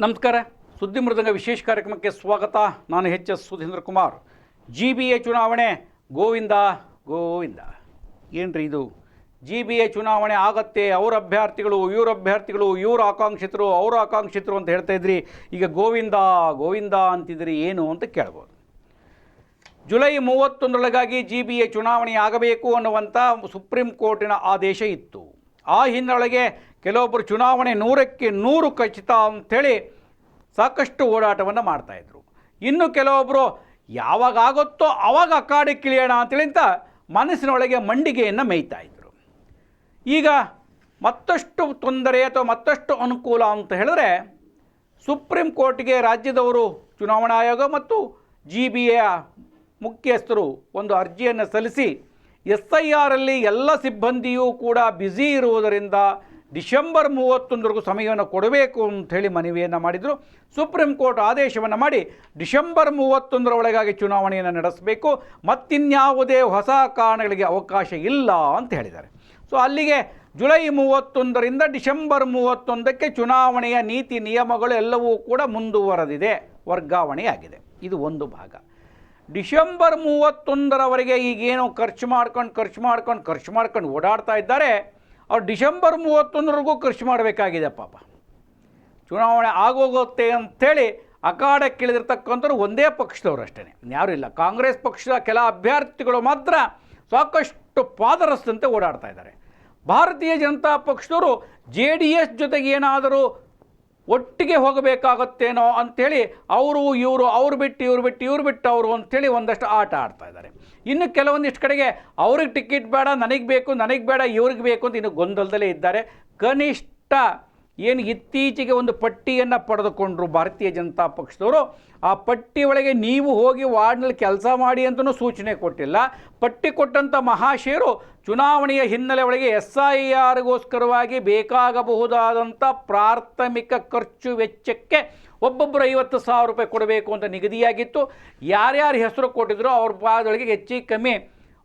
ನಮಸ್ಕಾರ. ಸುದ್ದಿ ಮೃದಂಗ ವಿಶೇಷ ಕಾರ್ಯಕ್ರಮಕ್ಕೆ ಸ್ವಾಗತ. ನಾನು ಎಸ್ ಸುಧೀಂದ್ರ ಕುಮಾರ್. GBA ಚುನಾವಣೆ ಗೋವಿಂದ ಗೋವಿಂದ. ಏನ್ರಿ ಇದು? GBA ಚುನಾವಣೆ ಆಗತ್ತೆ, ಅವ್ರ ಅಭ್ಯರ್ಥಿಗಳು ಇವ್ರ ಆಕಾಂಕ್ಷಿತರು ಅವ್ರ ಆಕಾಂಕ್ಷಿತರು ಅಂತ ಹೇಳ್ತಾ ಇದ್ರಿ, ಈಗ ಗೋವಿಂದ ಗೋವಿಂದ ಅಂತಿದ್ರಿ, ಏನು ಅಂತ ಕೇಳ್ಬೋದು. ಜುಲೈ 31ರೊಳಗಾಗಿ GBA ಚುನಾವಣೆ ಆಗಬೇಕು ಅನ್ನುವಂಥ ಸುಪ್ರೀಂ ಕೋರ್ಟಿನ ಆದೇಶ ಇತ್ತು. ಆ ಹಿನ್ನೆಲೆಗೆ ಕೆಲವೊಬ್ಬರು ಚುನಾವಣೆ 100ಕ್ಕೆ 100 ಖಚಿತ ಅಂಥೇಳಿ ಸಾಕಷ್ಟು ಓಡಾಟವನ್ನು ಮಾಡ್ತಾಯಿದ್ರು. ಇನ್ನು ಕೆಲವೊಬ್ಬರು ಯಾವಾಗ ಆಗುತ್ತೋ ಆವಾಗ ಅಖಾಡಕ್ಕೆ ಇಳಿಯೋಣ ಅಂತೇಳಿ ಅಂತ ಮನಸ್ಸಿನೊಳಗೆ ಮಂಡಿಗೆಯನ್ನು ಮೇಯ್ತಾಯಿದ್ರು. ಈಗ ಮತ್ತಷ್ಟು ತೊಂದರೆ ಅಥವಾ ಮತ್ತಷ್ಟು ಅನುಕೂಲ ಅಂತ ಹೇಳಿದ್ರೆ, ಸುಪ್ರೀಂ ಕೋರ್ಟ್ಗೆ ರಾಜ್ಯದವರು ಚುನಾವಣಾ ಆಯೋಗ ಮತ್ತು GBA ಮುಖ್ಯಸ್ಥರು ಒಂದು ಅರ್ಜಿಯನ್ನು ಸಲ್ಲಿಸಿ SIRಲ್ಲಿ ಎಲ್ಲ ಸಿಬ್ಬಂದಿಯೂ ಕೂಡ ಬ್ಯುಸಿ ಇರುವುದರಿಂದ ಡಿಸೆಂಬರ್ 31ರವರೆಗೂ ಸಮಯವನ್ನು ಕೊಡಬೇಕು ಅಂಥೇಳಿ ಮನವಿಯನ್ನು ಮಾಡಿದರು. ಸುಪ್ರೀಂ ಕೋರ್ಟ್ ಆದೇಶವನ್ನು ಮಾಡಿ ಡಿಸೆಂಬರ್ 31ರ ಒಳಗಾಗಿ ಚುನಾವಣೆಯನ್ನು ನಡೆಸಬೇಕು, ಮತ್ತಿನ್ಯಾವುದೇ ಹೊಸ ಕಾರಣಗಳಿಗೆ ಅವಕಾಶ ಇಲ್ಲ ಅಂತ ಹೇಳಿದ್ದಾರೆ. ಸೊ ಅಲ್ಲಿಗೆ ಜುಲೈ 31ರಿಂದ ಡಿಸೆಂಬರ್ 31ಕ್ಕೆ ಚುನಾವಣೆಯ ನೀತಿ ನಿಯಮಗಳು ಎಲ್ಲವೂ ಕೂಡ ಮುಂದುವರೆದಿದೆ, ವರ್ಗಾವಣೆಯಾಗಿದೆ. ಇದು ಒಂದು ಭಾಗ. ಡಿಸೆಂಬರ್ 31ರವರೆಗೆ ಈಗೇನು ಖರ್ಚು ಮಾಡ್ಕೊಂಡು ಓಡಾಡ್ತಾ ಇದ್ದಾರೆ, ಅವ್ರು ಡಿಸೆಂಬರ್ 31ರವರೆಗೂ ಖರ್ಚು ಮಾಡಬೇಕಾಗಿದೆ. ಪಾಪ ಚುನಾವಣೆ ಆಗೋಗುತ್ತೆ ಅಂಥೇಳಿ ಅಖಾಡಕ್ಕಿಳಿದಿರ್ತಕ್ಕಂಥವ್ರು ಒಂದೇ ಪಕ್ಷದವರು ಅಷ್ಟೇ, ಯಾರೂ ಇಲ್ಲ. ಕಾಂಗ್ರೆಸ್ ಪಕ್ಷದ ಕೆಲ ಅಭ್ಯರ್ಥಿಗಳು ಮಾತ್ರ ಸಾಕಷ್ಟು ಪಾದರಸ್ತಂತೆ ಓಡಾಡ್ತಾ ಇದ್ದಾರೆ. ಭಾರತೀಯ ಜನತಾ ಪಕ್ಷದವರು JDS ಜೊತೆಗೆ ಏನಾದರೂ ಒಟ್ಟಿಗೆ ಹೋಗಬೇಕಾಗತ್ತೇನೋ ಅಂಥೇಳಿ ಅವ್ರು ಬಿಟ್ಟು ಅವರು ಅಂಥೇಳಿ ಒಂದಷ್ಟು ಆಟ ಆಡ್ತಾ ಇದ್ದಾರೆ. ಇನ್ನು ಕೆಲವೊಂದಿಷ್ಟು ಕಡೆಗೆ ಅವ್ರಿಗೆ ಟಿಕೆಟ್ ಬೇಡ, ನನಗೆ ಬೇಡ, ಇವ್ರಿಗೆ ಬೇಕು ಅಂತ ಇನ್ನು ಗೊಂದಲದಲ್ಲೇ ಇದ್ದಾರೆ. ಕನಿಷ್ಠ ಏನು ಇತ್ತೀಚೆಗೆ ಒಂದು ಪಟ್ಟಿಯನ್ನು ಪಡೆದುಕೊಂಡ್ರು ಭಾರತೀಯ ಜನತಾ ಪಕ್ಷದವರು, ಆ ಪಟ್ಟಿ ಒಳಗೆ ನೀವು ಹೋಗಿ ವಾರ್ಡ್ನಲ್ಲಿ ಕೆಲಸ ಮಾಡಿ ಅಂತಲೂ ಸೂಚನೆ ಕೊಟ್ಟಿಲ್ಲ. ಪಟ್ಟಿ ಕೊಟ್ಟಂಥ ಮಹಾಶಯರು ಚುನಾವಣೆಯ ಹಿನ್ನೆಲೆ ಒಳಗೆ SIRಗೋಸ್ಕರವಾಗಿ ಬೇಕಾಗಬಹುದಾದಂಥ ಪ್ರಾಥಮಿಕ ಖರ್ಚು ವೆಚ್ಚಕ್ಕೆ ಒಬ್ಬೊಬ್ಬರು 50,000 ರೂಪಾಯಿ ಕೊಡಬೇಕು ಅಂತ ನಿಗದಿಯಾಗಿತ್ತು. ಯಾರ್ಯಾರು ಹೆಸರು ಕೊಟ್ಟಿದ್ರು ಅವ್ರ ಪಾದೊಳಗೆ ಹೆಚ್ಚು ಕಮ್ಮಿ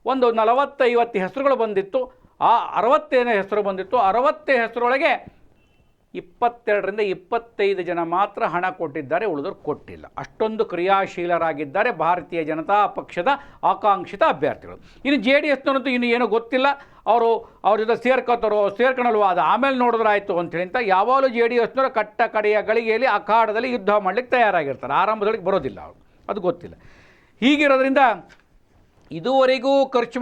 ಒಂದು 40-50 ಹೆಸರುಗಳು ಬಂದಿತ್ತು. ಆ 60 ಹೆಸರು ಬಂದಿತ್ತು. 60 ಹೆಸರೊಳಗೆ 22ರಿಂದ 25 ಜನ ಮಾತ್ರ ಹಣ ಕೊಟ್ಟಿದ್ದಾರೆ, ಉಳಿದವರು ಕೊಟ್ಟಿಲ್ಲ. ಅಷ್ಟೊಂದು ಕ್ರಿಯಾಶೀಲರಾಗಿದ್ದಾರೆ ಭಾರತೀಯ ಜನತಾ ಪಕ್ಷದ ಆಕಾಂಕ್ಷಿತ ಅಭ್ಯರ್ಥಿಗಳು. ಇನ್ನು JDSನವರಂತೂ ಇನ್ನು ಏನೂ ಗೊತ್ತಿಲ್ಲ, ಅವ್ರ ಜೊತೆ ಸೇರ್ಕೊಳ್ಳಲ್ವ, ಅದು ಆಮೇಲೆ ನೋಡಿದ್ರಾಯ್ತು ಅಂಥೇಳಿ ಅಂತ ಯಾವಾಗಲೂ JDSನವರು ಕಟ್ಟ ಕಡೆಯ ಗಳಿಗೆಯಲ್ಲಿ ಅಖಾಡದಲ್ಲಿ ಯುದ್ಧ ಮಾಡಲಿಕ್ಕೆ ತಯಾರಾಗಿರ್ತಾರೆ. ಆರಂಭದೊಳಗೆ ಬರೋದಿಲ್ಲ ಅವರು, ಅದು ಗೊತ್ತಿಲ್ಲ. ಹೀಗಿರೋದ್ರಿಂದ ಇದುವರೆಗೂ ಖರ್ಚು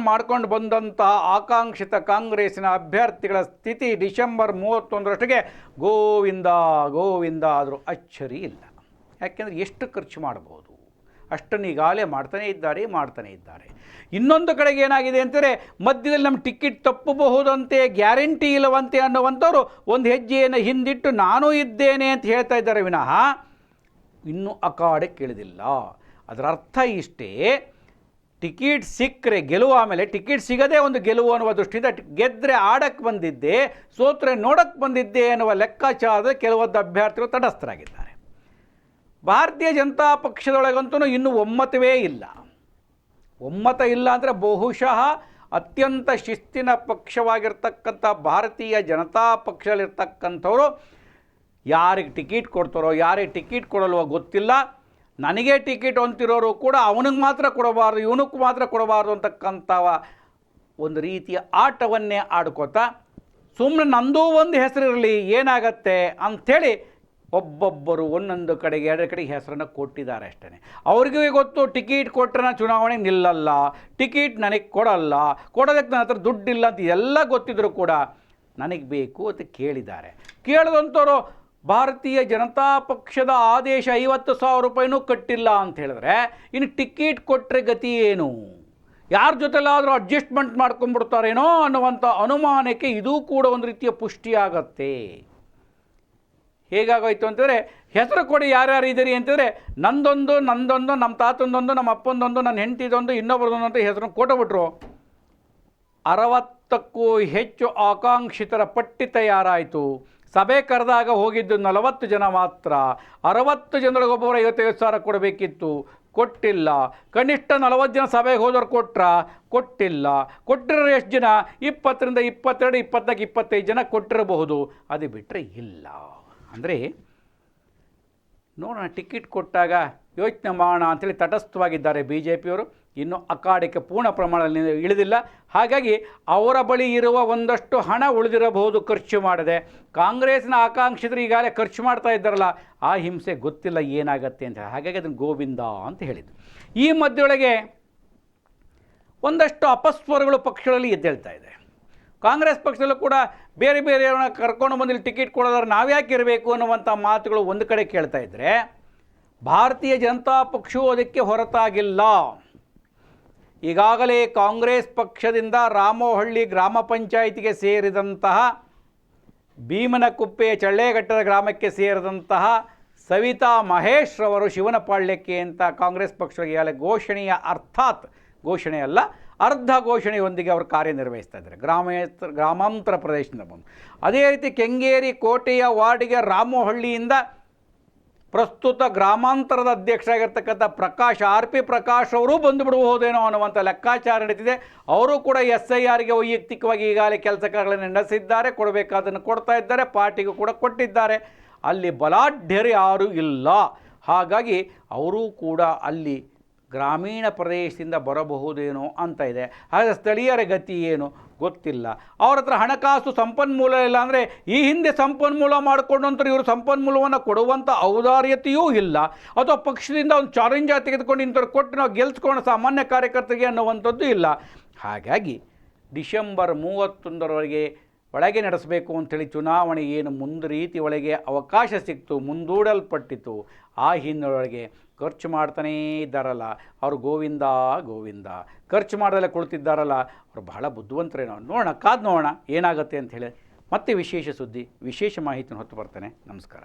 ಮಾಡ್ಕೊಂಡು ಬಂದಂಥ ಆಕಾಂಕ್ಷಿತ ಕಾಂಗ್ರೆಸ್ಸಿನ ಅಭ್ಯರ್ಥಿಗಳ ಸ್ಥಿತಿ ಡಿಸೆಂಬರ್ 31ರಷ್ಟಿಗೆ ಗೋವಿಂದ ಗೋವಿಂದ ಆದರೂ ಅಚ್ಚರಿ ಇಲ್ಲ. ಯಾಕೆಂದರೆ ಎಷ್ಟು ಖರ್ಚು ಮಾಡ್ಬೋದು ಅಷ್ಟನ್ನು ಈಗಾಗಲೇ ಮಾಡ್ತಾನೇ ಇದ್ದಾರೆ. ಇನ್ನೊಂದು ಕಡೆಗೆ ಏನಾಗಿದೆ ಅಂತಂದರೆ, ಮಧ್ಯದಲ್ಲಿ ನಮ್ಮ ಟಿಕೆಟ್ ತಪ್ಪಬಹುದಂತೆ, ಗ್ಯಾರಂಟಿ ಇಲ್ಲವಂತೆ ಅನ್ನುವಂಥವ್ರು ಒಂದು ಹೆಜ್ಜೆಯನ್ನು ಹಿಂದಿಟ್ಟು ನಾನು ಇದ್ದೇನೆ ಅಂತ ಹೇಳ್ತಾ ಇದ್ದಾರೆ ವಿನಃ ಇನ್ನೂ ಅಖಾಡಕ್ಕೆ ಇಳಿದಿಲ್ಲ. ಅದರ ಅರ್ಥ ಇಷ್ಟೇ, ಟಿಕೆಟ್ ಸಿಕ್ಕರೆ ಗೆಲುವು, ಆಮೇಲೆ ಟಿಕೆಟ್ ಸಿಗದೇ ಒಂದು ಗೆಲುವು ಅನ್ನುವ ದೃಷ್ಟಿಯಿಂದ ಗೆದ್ದರೆ ಆಡಕ್ಕೆ ಬಂದಿದ್ದೆ, ಸೋತ್ರೆ ನೋಡಕ್ಕೆ ಬಂದಿದ್ದೆ ಅನ್ನುವ ಲೆಕ್ಕಾಚಾರದ ಕೆಲವೊಂದು ಅಭ್ಯರ್ಥಿಗಳು ತಟಸ್ಥರಾಗಿದ್ದಾರೆ. ಭಾರತೀಯ ಜನತಾ ಪಕ್ಷದೊಳಗಂತೂ ಇನ್ನೂ ಒಮ್ಮತವೇ ಇಲ್ಲ. ಒಮ್ಮತ ಇಲ್ಲ ಅಂದರೆ ಬಹುಶಃ ಅತ್ಯಂತ ಶಿಸ್ತಿನ ಪಕ್ಷವಾಗಿರ್ತಕ್ಕಂಥ ಭಾರತೀಯ ಜನತಾ ಪಕ್ಷದಲ್ಲಿರ್ತಕ್ಕಂಥವರು ಯಾರಿಗೆ ಟಿಕೆಟ್ ಕೊಡ್ತಾರೋ ಯಾರಿಗೆ ಟಿಕೆಟ್ ಕೊಡಲ್ವೋ ಗೊತ್ತಿಲ್ಲ. ನನಗೆ ಟಿಕೆಟ್ ಅಂತಿರೋರು ಕೂಡ ಅವನಿಗೆ ಮಾತ್ರ ಕೊಡಬಾರ್ದು, ಇವನಿಗೆ ಮಾತ್ರ ಕೊಡಬಾರ್ದು ಅಂತಕ್ಕಂಥ ಒಂದು ರೀತಿಯ ಆಟವನ್ನೇ ಆಡ್ಕೋತಾ ಸುಮ್ಮನೆ ನಂದೂ ಒಂದು ಹೆಸರಿರಲಿ ಏನಾಗತ್ತೆ ಅಂಥೇಳಿ ಒಬ್ಬೊಬ್ಬರು ಒಂದೊಂದು ಕಡೆಗೆ 2 ಕಡೆಗೆ ಹೆಸರನ್ನು ಕೊಟ್ಟಿದ್ದಾರೆ ಅಷ್ಟೇ. ಅವ್ರಿಗೂ ಗೊತ್ತು ಟಿಕೆಟ್ ಕೊಟ್ಟರೆ ಚುನಾವಣೆ ನಿಲ್ಲಲ್ಲ, ಟಿಕೆಟ್ ನನಗೆ ಕೊಡೋದಕ್ಕೆ ನನ್ನ ಹತ್ರ ದುಡ್ಡಿಲ್ಲ ಅಂತ ಎಲ್ಲ ಗೊತ್ತಿದ್ರು ಕೂಡ ನನಗೆ ಬೇಕು ಅಂತ ಕೇಳಿದ್ದಾರೆ. ಕೇಳಿದಂಥವ್ರು ಭಾರತೀಯ ಜನತಾ ಪಕ್ಷದ ಆದೇಶ 50,000 ರೂಪಾಯಿನೂ ಕಟ್ಟಿಲ್ಲ ಅಂತ ಹೇಳಿದ್ರೆ ಇನ್ನು ಟಿಕೆಟ್ ಕೊಟ್ಟರೆ ಗತಿ ಏನು? ಯಾರ ಜೊತೆಲಾದರೂ ಅಡ್ಜಸ್ಟ್ಮೆಂಟ್ ಮಾಡ್ಕೊಂಡ್ಬಿಡ್ತಾರೇನೋ ಅನ್ನುವಂಥ ಅನುಮಾನಕ್ಕೆ ಇದೂ ಕೂಡ ಒಂದು ರೀತಿಯ ಪುಷ್ಟಿಯಾಗತ್ತೆ. ಹೇಗಾಗೋಯ್ತು ಅಂತಂದರೆ, ಹೆಸರು ಕೊಡಿ ಯಾರ್ಯಾರು ಇದ್ದೀರಿ ಅಂತಂದರೆ ನಂದೊಂದು, ನಮ್ಮ ತಾತಂದೊಂದು, ನಮ್ಮ ಅಪ್ಪಂದೊಂದು, ನನ್ನ ಹೆಂಡತಿದೊಂದು, ಇನ್ನೊಬ್ಬರದೊಂದು ಅಂತ ಹೆಸರನ್ನು ಕೊಟ್ಟುಬಿಟ್ರು. 60ಕ್ಕೂ ಹೆಚ್ಚು ಆಕಾಂಕ್ಷಿತರ ಪಟ್ಟಿ ತಯಾರಾಯಿತು. ಸಭೆ ಕರೆದಾಗ ಹೋಗಿದ್ದು 40 ಜನ ಮಾತ್ರ. 60 ಜನರಿಗೊಬ್ಬರು 55,000 ಕೊಡಬೇಕಿತ್ತು, ಕೊಟ್ಟಿಲ್ಲ. ಕನಿಷ್ಠ 40 ಜನ ಸಭೆಗೆ ಹೋದವ್ರು ಕೊಟ್ಟಿಲ್ಲ. ಕೊಟ್ಟಿರೋ ಎಷ್ಟು ಜನ? 20ರಿಂದ 22, 24, 25 ಜನ ಕೊಟ್ಟಿರಬಹುದು. ಅದು ಬಿಟ್ಟರೆ ಇಲ್ಲ. ಅಂದರೆ ನೋಡೋಣ, ಟಿಕೆಟ್ ಕೊಟ್ಟಾಗ ಯೋಚನೆ ಮಾಡೋಣ ಅಂಥೇಳಿ ತಟಸ್ಥವಾಗಿದ್ದಾರೆ ಬಿ ಜೆ ಪಿಯವರು. ಇನ್ನೂ ಅಖಾಡಕ್ಕೆ ಪೂರ್ಣ ಪ್ರಮಾಣದಲ್ಲಿ ಇಳಿದಿಲ್ಲ. ಹಾಗಾಗಿ ಅವರ ಬಳಿ ಇರುವ ಒಂದಷ್ಟು ಹಣ ಉಳಿದಿರಬಹುದು ಖರ್ಚು ಮಾಡದೆ. ಕಾಂಗ್ರೆಸ್ನ ಆಕಾಂಕ್ಷಿತರು ಈಗಾಗಲೇ ಖರ್ಚು ಮಾಡ್ತಾ ಇದ್ದಾರಲ್ಲ, ಆ ಹಿಂಸೆ ಗೊತ್ತಿಲ್ಲ ಏನಾಗತ್ತೆ ಅಂತ. ಹಾಗಾಗಿ ಅದನ್ನು ಗೋವಿಂದ ಅಂತ ಹೇಳಿದ್ದು. ಈ ಮಧ್ಯೊಳಗೆ ಒಂದಷ್ಟು ಅಪಸ್ವರಗಳು ಪಕ್ಷಗಳಲ್ಲಿ ಎದ್ದೇಳ್ತಾ ಇದೆ. ಕಾಂಗ್ರೆಸ್ ಪಕ್ಷದಲ್ಲೂ ಕೂಡ ಬೇರೆ ಬೇರೆಯವ್ರನ್ನ ಕರ್ಕೊಂಡು ಬಂದು ಟಿಕೆಟ್ ಕೊಡೋದ್ರೆ ನಾವ್ಯಾಕೆ ಇರಬೇಕು ಅನ್ನುವಂಥ ಮಾತುಗಳು ಒಂದು ಕಡೆ ಕೇಳ್ತಾ ಇದ್ದರೆ, ಭಾರತೀಯ ಜನತಾ ಪಕ್ಷವು ಅದಕ್ಕೆ ಹೊರತಾಗಿಲ್ಲ. ಈಗಾಗಲೇ ಕಾಂಗ್ರೆಸ್ ಪಕ್ಷದಿಂದ ರಾಮೋಹಳ್ಳಿ ಗ್ರಾಮ ಪಂಚಾಯಿತಿಗೆ ಸೇರಿದಂತಹ, ಭೀಮನಕುಪ್ಪೆ ಚಳ್ಳೆಘಟ್ಟದ ಗ್ರಾಮಕ್ಕೆ ಸೇರಿದಂತಹ ಸವಿತಾ ಮಹೇಶ್ ರವರು ಶಿವನಪಾಳ್ಯಕ್ಕೆ ಅಂತ ಕಾಂಗ್ರೆಸ್ ಪಕ್ಷ ಈಗಾಗಲೇ ಘೋಷಣೆಯ, ಅರ್ಥಾತ್ ಘೋಷಣೆ ಅಲ್ಲ, ಅರ್ಧ ಘೋಷಣೆಯೊಂದಿಗೆ ಅವರು ಕಾರ್ಯನಿರ್ವಹಿಸ್ತಾ ಇದ್ದಾರೆ ಗ್ರಾಮಾಂತರ ಪ್ರದೇಶದಿಂದ ಬಂದು. ಅದೇ ರೀತಿ ಕೆಂಗೇರಿ ಕೋಟೆಯ ವಾರ್ಡಿಗೆ ರಾಮೋಹಳ್ಳಿಯಿಂದ ಪ್ರಸ್ತುತ ಗ್ರಾಮಾಂತರದ ಅಧ್ಯಕ್ಷರಾಗಿರ್ತಕ್ಕಂಥ ಪ್ರಕಾಶ್, ಆರ್ ಪಿ ಪ್ರಕಾಶ್ ಅವರು ಬಂದುಬಿಡಬಹುದೇನೋ ಅನ್ನುವಂಥ ಲೆಕ್ಕಾಚಾರ ನಡೀತಿದೆ. ಅವರು ಕೂಡ SIRಗೆ ವೈಯಕ್ತಿಕವಾಗಿ ಈಗಾಗಲೇ ಕೆಲಸ ಕಾರ್ಯಗಳನ್ನು ನಡೆಸಿದ್ದಾರೆ, ಕೊಡಬೇಕಾದನ್ನು ಕೊಡ್ತಾ ಇದ್ದಾರೆ, ಪಾರ್ಟಿಗೂ ಕೂಡ ಕೊಟ್ಟಿದ್ದಾರೆ. ಅಲ್ಲಿ ಬಲಾಢ್ಯರು ಯಾರೂ ಇಲ್ಲ. ಹಾಗಾಗಿ ಅವರೂ ಕೂಡ ಅಲ್ಲಿ ಗ್ರಾಮೀಣ ಪ್ರದೇಶದಿಂದ ಬರಬಹುದೇನೋ ಅಂತ ಇದೆ. ಹಾಗೆ ಸ್ಥಳೀಯರ ಗತಿ ಏನು ಗೊತ್ತಿಲ್ಲ. ಅವ್ರ ಹತ್ರ ಹಣಕಾಸು ಸಂಪನ್ಮೂಲ ಇಲ್ಲ. ಅಂದರೆ ಈ ಹಿಂದೆ ಸಂಪನ್ಮೂಲ ಮಾಡಿಕೊಂಡಂತರೂ ಇವರು ಸಂಪನ್ಮೂಲವನ್ನು ಕೊಡುವಂಥ ಔದಾರ್ಯತೆಯೂ ಇಲ್ಲ. ಅಥವಾ ಪಕ್ಷದಿಂದ ಒಂದು ಚಾಲೆಂಜ್ ತೆಗೆದುಕೊಂಡು ಇಂಥವ್ರು ಕೊಟ್ಟು ನಾವು ಗೆಲ್ಸ್ಕೊಳ್ಳೋ ಸಾಮಾನ್ಯ ಕಾರ್ಯಕರ್ತರಿಗೆ ಅನ್ನುವಂಥದ್ದು ಇಲ್ಲ. ಹಾಗಾಗಿ ಡಿಸೆಂಬರ್ 31ರವರೆಗೆ ಒಳಗೆ ನಡೆಸಬೇಕು ಅಂಥೇಳಿ ಚುನಾವಣೆ ಏನು ಮುಂದೆ ರೀತಿ ಒಳಗೆ ಅವಕಾಶ ಸಿಕ್ತು, ಮುಂದೂಡಲ್ಪಟ್ಟಿತು. ಆ ಹಿನ್ನೆಲೆಯೊಳಗೆ ಖರ್ಚು ಮಾಡ್ತಾನೇ ಇದ್ದಾರಲ್ಲ ಅವರು, ಗೋವಿಂದ ಗೋವಿಂದ. ಖರ್ಚು ಮಾಡೋದಲ್ಲೇ ಕುಳಿತಿದ್ದಾರಲ್ಲ ಅವರು ಬಹಳ ಬುದ್ಧಿವಂತರೇನೋ. ನೋಡೋಣ, ಕಾದು ನೋಡೋಣ ಏನಾಗುತ್ತೆ ಅಂಥೇಳಿ. ಮತ್ತೆ ವಿಶೇಷ ಸುದ್ದಿ, ವಿಶೇಷ ಮಾಹಿತಿಯನ್ನು ಹೊತ್ತು ಬರ್ತೇನೆ. ನಮಸ್ಕಾರ.